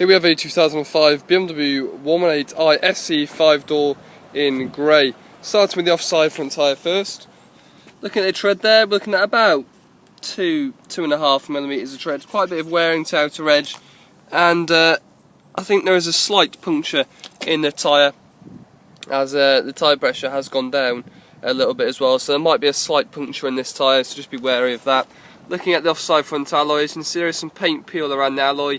Here we have a 2005 BMW 118i SE 5-door in grey. Starting with the offside front tyre first. Looking at the tread there, we're looking at about 2.5mm of tread. Quite a bit of wearing to outer edge, and I think there is a slight puncture in the tyre as the tyre pressure has gone down a little bit as well, so there might be a slight puncture in this tyre, so just be wary of that. Looking at the offside front alloys, you can see there is some paint peel around the alloy,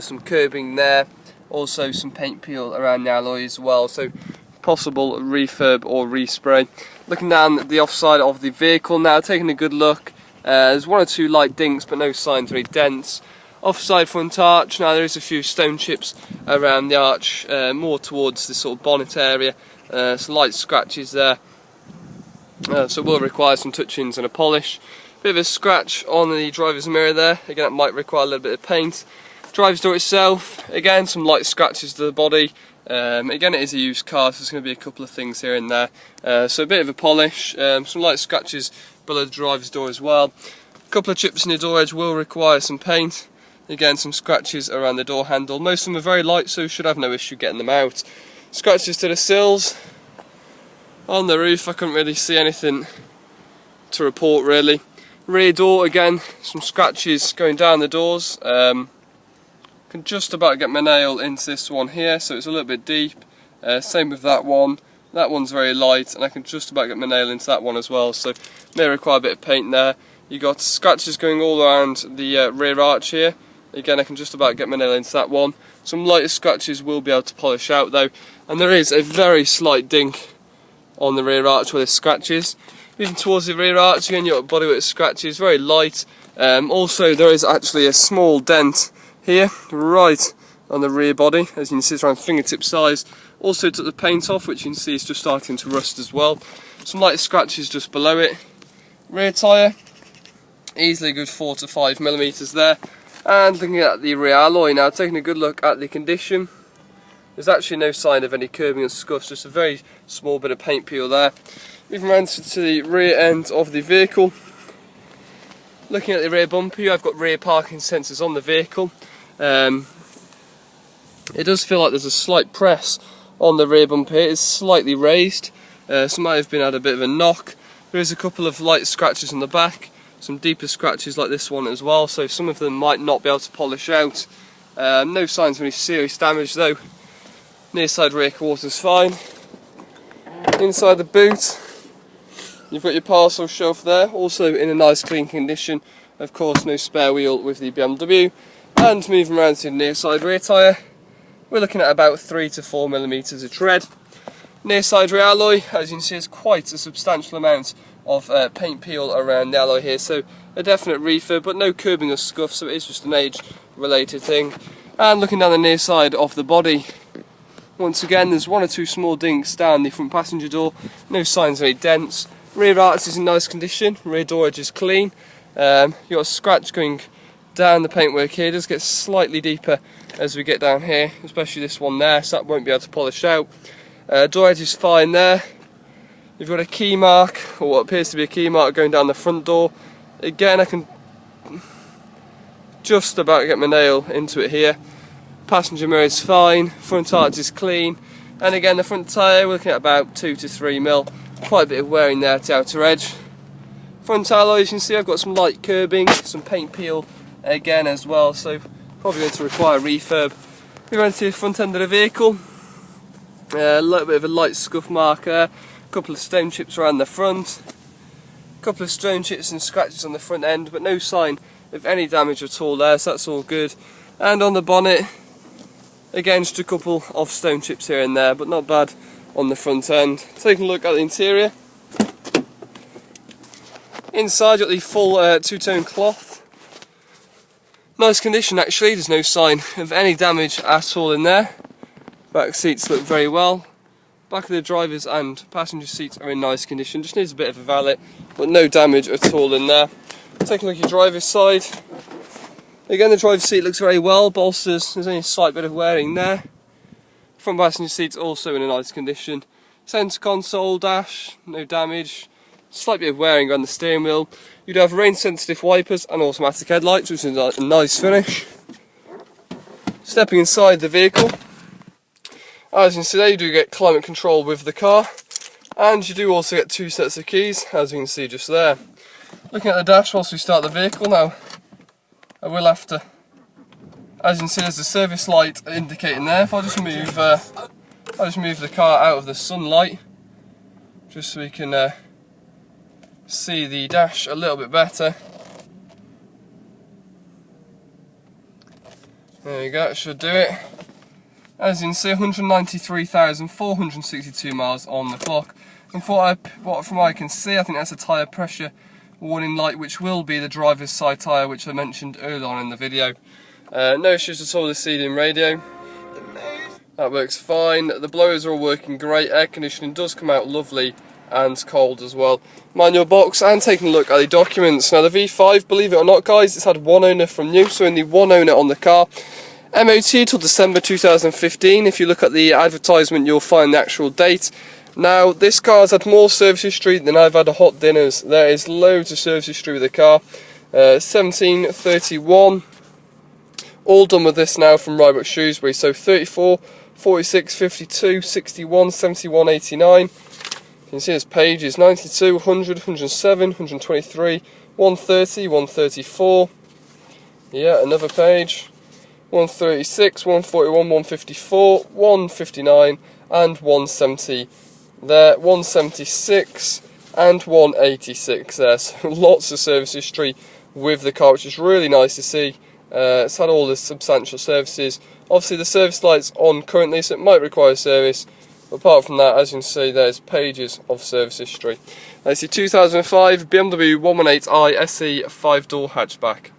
some curbing there, also some paint peel around the alloy as well, so possible refurb or respray. Looking down the offside of the vehicle now, taking a good look, there's one or two light dinks but no signs of any dents. Offside front arch, now there is a few stone chips around the arch, more towards the sort of bonnet area, some light scratches there, so will require some touch-ins and a polish. Bit of a scratch on the driver's mirror there, again it might require a little bit of paint. Driver's door itself, again some light scratches to the body, again it is a used car, so there's going to be a couple of things here and there, so a bit of a polish, some light scratches below the driver's door as well. A couple of chips in the door edge will require some paint, again some scratches around the door handle, most of them are very light so should have no issue getting them out. Scratches to the sills, on the roof I couldn't really see anything to report really. Rear door, again some scratches going down the doors, can just about get my nail into this one here, so it's a little bit deep, same with that one's very light and I can just about get my nail into that one as well, so may require a bit of paint there. You got scratches going all around the rear arch here, again I can just about get my nail into that one. Some lighter scratches will be able to polish out though, and there is a very slight dink on the rear arch where there's scratches. Moving towards the rear arch again, you've got bodywork scratches, very light. Also there is actually a small dent here, right on the rear body, as you can see it's around fingertip size. Also took the paint off, which you can see is just starting to rust as well. Some light scratches just below it. Rear tyre, easily a good 4 to 5mm there. And looking at the rear alloy now, taking a good look at the condition. There's actually no sign of any curbing and scuffs, just a very small bit of paint peel there. Moving around to the rear end of the vehicle. Looking at the rear bumper, I've got rear parking sensors on the vehicle. It does feel like there's a slight press on the rear bumper here. It's slightly raised, so might have been had a bit of a knock. There is a couple of light scratches on the back, some deeper scratches like this one as well, so some of them might not be able to polish out. No signs of any serious damage though. Near side rear quarter's fine. Inside the boot, you've got your parcel shelf there, also in a nice clean condition. Of course, no spare wheel with the BMW. And moving around to the near side rear tyre, we're looking at about 3 to 4mm of tread. Near side rear alloy, as you can see, is quite a substantial amount of paint peel around the alloy here, so a definite refurb, but no curbing or scuff, so it is just an age-related thing. And looking down the near side of the body, once again, there's one or two small dinks down the front passenger door, no signs of any dents. Rear arch is in nice condition, rear door edge is clean. You've got a scratch going down the paintwork here, it does get slightly deeper as we get down here, especially this one there, so that won't be able to polish out. Door edge is fine there. You've got a key mark, or what appears to be a key mark going down the front door. Again, I can just about get my nail into it here. Passenger mirror is fine, front arch is clean, and again the front tyre we're looking at about 2 to 3mm, quite a bit of wearing there to outer edge. Front alloys, you can see I've got some light curbing, some paint peel again as well, so probably going to require refurb. We run to the front end of the vehicle, a little bit of a light scuff mark there, a couple of stone chips around the front, a couple of stone chips and scratches on the front end, but no sign of any damage at all there, so that's all good. And on the bonnet, again just a couple of stone chips here and there, but not bad on the front end. Taking a look at the interior. Inside you've got the full two-tone cloth. Nice condition actually, there's no sign of any damage at all in there. Back seats look very well. Back of the driver's and passenger seats are in nice condition, just needs a bit of a valet, but no damage at all in there. Taking a look at your driver's side. Again, the driver's seat looks very well, bolsters, there's only a slight bit of wearing there. Front passenger seat's also in a nice condition. Centre console, dash, no damage. Slight bit of wearing around the steering wheel. You'd have rain sensitive wipers and automatic headlights, which is a nice finish. Stepping inside the vehicle, as you can see there, you do get climate control with the car, and you do also get 2 sets of keys, as you can see just there. Looking at the dash whilst we start the vehicle now, I will have to, as you can see, there's a service light indicating there. If I just move the car out of the sunlight, just so we can see the dash a little bit better. There you go, it should do it. As you can see, 193,462 miles on the clock. And from what I can see, I think that's a tyre pressure warning light, which will be the driver's side tyre, which I mentioned earlier on in the video. No issues at all with the CD-in radio. That works fine. The blowers are all working great. Air conditioning does come out lovely and cold as well. Manual box, and taking a look at the documents. Now the V5, believe it or not guys, it's had one owner from new, so only one owner on the car. MOT till December 2015. If you look at the advertisement, you'll find the actual date. Now this car has had more service history than I've had a hot dinners. There is loads of service history with the car. 1731, all done with this now from Rybrook Shrewsbury. So 34, 46, 52, 61, 71, 89. You can see there's pages 92, 100, 107, 123, 130, 134. Yeah, another page. 136, 141, 154, 159 and 170 there, 176 and 186 there. So lots of service history with the car, which is really nice to see. It's had all the substantial services. Obviously the service light's on currently, so it might require service. But apart from that, as you can see, there's pages of service history. That's the 2005 BMW 118i SE 5-door hatchback.